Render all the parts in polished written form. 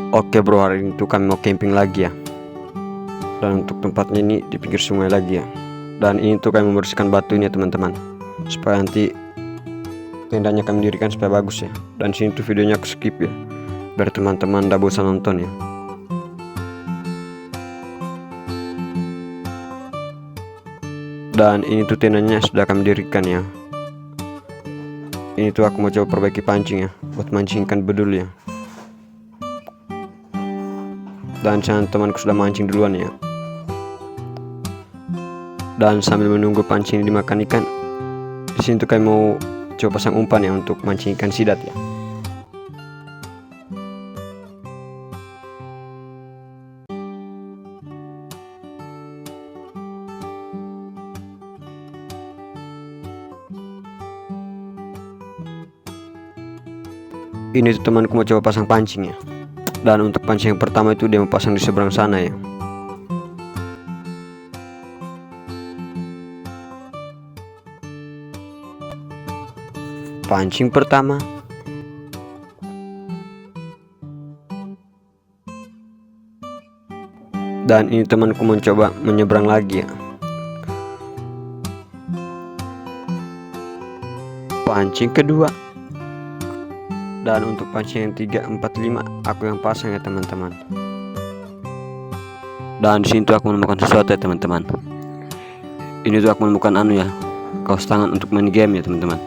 Oke bro, hari ini tuh kami mau camping lagi ya. Dan untuk tempatnya ini di pinggir sungai lagi ya. Dan ini tuh kami membersihkan batu ini ya teman-teman, supaya nanti tendanya kami dirikan supaya bagus ya. Dan sini tuh videonya aku skip ya, biar teman-teman tidak bosan nonton ya. Dan ini tuh tendanya sudah kami dirikan ya. Ini tuh aku mau coba perbaiki pancing ya, buat mancing ikan bedul ya. Dan sana temanku sudah mancing duluan ya. Dan sambil menunggu pancing dimakan ikan, di sini tuh kami mau coba pasang umpan ya untuk mancing ikan sidat ya. Ini tuh temanku mau coba pasang pancing ya. Dan untuk pancing yang pertama itu dia mau pasang di seberang sana ya. Pancing pertama. Dan ini temanku mencoba menyeberang lagi ya. Pancing kedua. Dan untuk pancing yang 3, 4, 5 aku yang pasang ya teman-teman. Dan di sini tuh aku menemukan sesuatu ya teman-teman. Ini tuh aku menemukan ya, kaos tangan untuk main game ya teman-teman.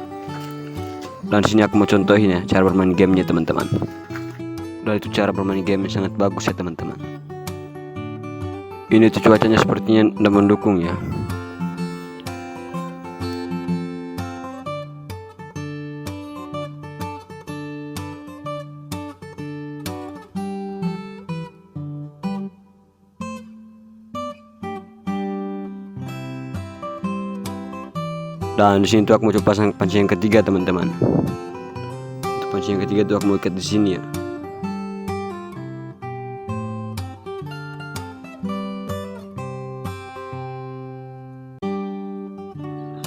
Dan sini aku mau contohin ya cara bermain gamenya teman-teman. Dan itu cara bermain game yang sangat bagus ya teman-teman. Ini tuh cuacanya sepertinya tidak mendukung ya. Dan di sini tuh aku mau coba pasang pancing yang ketiga teman-teman. Untuk pancing yang ketiga tuh aku mau ikat di sini ya.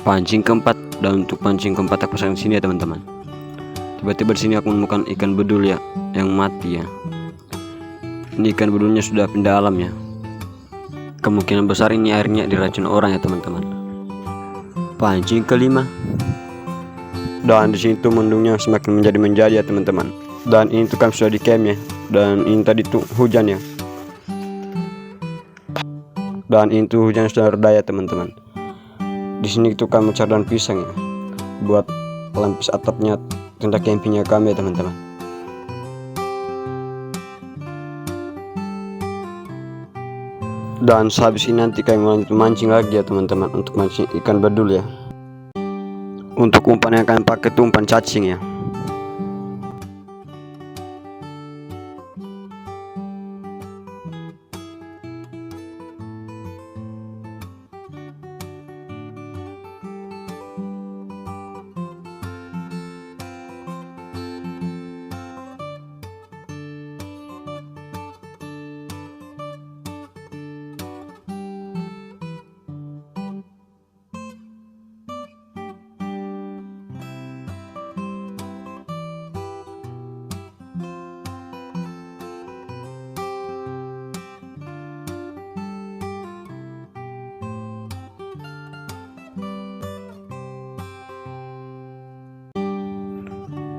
Pancing keempat, dan untuk pancing keempat aku pasang di sini ya teman-teman. Tiba-tiba di sini aku menemukan ikan bedul ya, yang mati ya. Ini ikan bedulnya sudah pindah alam ya. Kemungkinan besar ini airnya diracun orang ya teman-teman. Pancing kelima. Dan di sini tuh mendungnya semakin menjadi ya teman-teman. Dan ini tuh kan sudah di camp ya. Dan ini tadi tuh hujan ya. Dan ini tuh hujan sudah reda ya teman-teman. Di sini tuh kami cari daun pisang ya, buat pelapis atapnya tenda campingnya kami ya teman-teman. Dan sehabis ini nanti kami lanjut mancing lagi ya teman-teman, untuk mancing ikan bedul ya. Untuk umpan yang kalian pakai itu umpan cacing ya.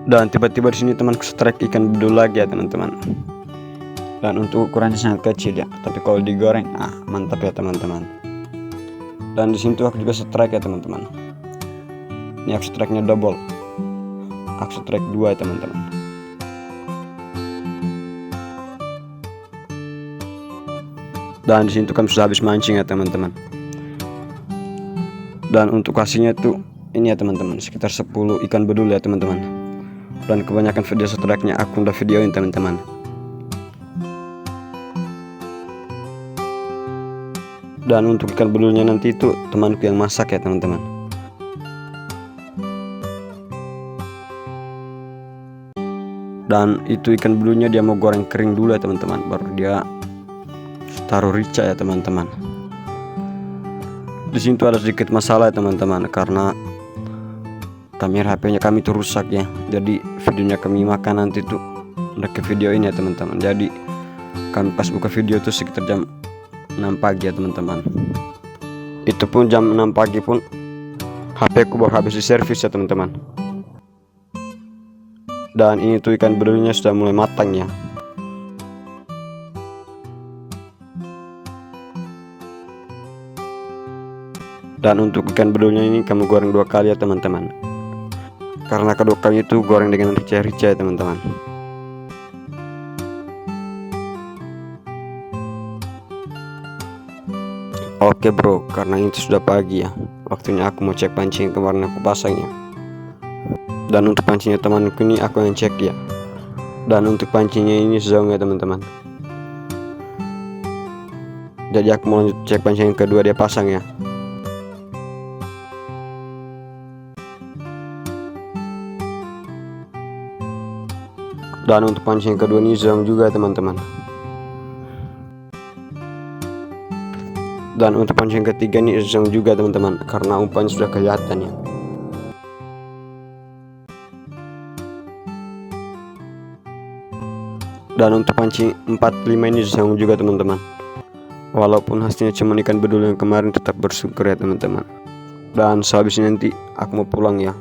Dan tiba-tiba di sini temanku strike ikan bedul lagi ya teman-teman. Dan untuk ukurannya sangat kecil ya, tapi kalau digoreng mantap ya teman-teman. Dan di sini tuh aku juga strike ya teman-teman. Ini aku strike-nya double. Aku strike 2 ya teman-teman. Dan di sini tuh kami sudah habis mancing ya teman-teman. Dan untuk hasilnya tuh ini ya teman-teman, sekitar 10 ikan bedul ya teman-teman. Dan kebanyakan video strike-nya aku udah videoin teman-teman. Dan untuk ikan bedulnya nanti itu temanku yang masak ya teman-teman. Dan itu ikan bedulnya dia mau goreng kering dulu ya teman-teman, baru dia taruh rica ya teman-teman. Di sini tuh ada sedikit masalah ya teman-teman, karena kamera HP-nya kami tuh rusak ya. Jadi videonya kami makan nanti tuh ke video ini ya teman-teman. Jadi kami pas buka video itu sekitar jam 6 pagi ya teman-teman. Itu pun jam 6 pagi pun HP ku baru habis di servis ya teman-teman. Dan ini tuh ikan bedulnya sudah mulai matang ya. Dan untuk ikan bedulnya ini kamu goreng 2 kali ya teman-teman, karena kedua kali itu goreng dengan rica-rica ya teman-teman. Oke bro, karena itu sudah pagi ya, waktunya aku mau cek pancing kemarin aku pasang ya. Dan untuk pancingnya temanku ini aku yang cek ya. Dan untuk pancingnya ini zong ya teman-teman. Jadi aku mau lanjut cek pancing yang kedua dia pasang ya. Dan untuk pancing yang kedua ini zong juga teman-teman. Dan untuk pancing yang ketiga ini zong juga teman-teman, karena umpannya sudah kelihatan ya. Dan untuk pancing 45 ini zong juga teman-teman. Walaupun hasilnya cuma ikan bedul yang kemarin, tetap bersyukur ya teman-teman. Dan sehabis ini nanti aku mau pulang ya.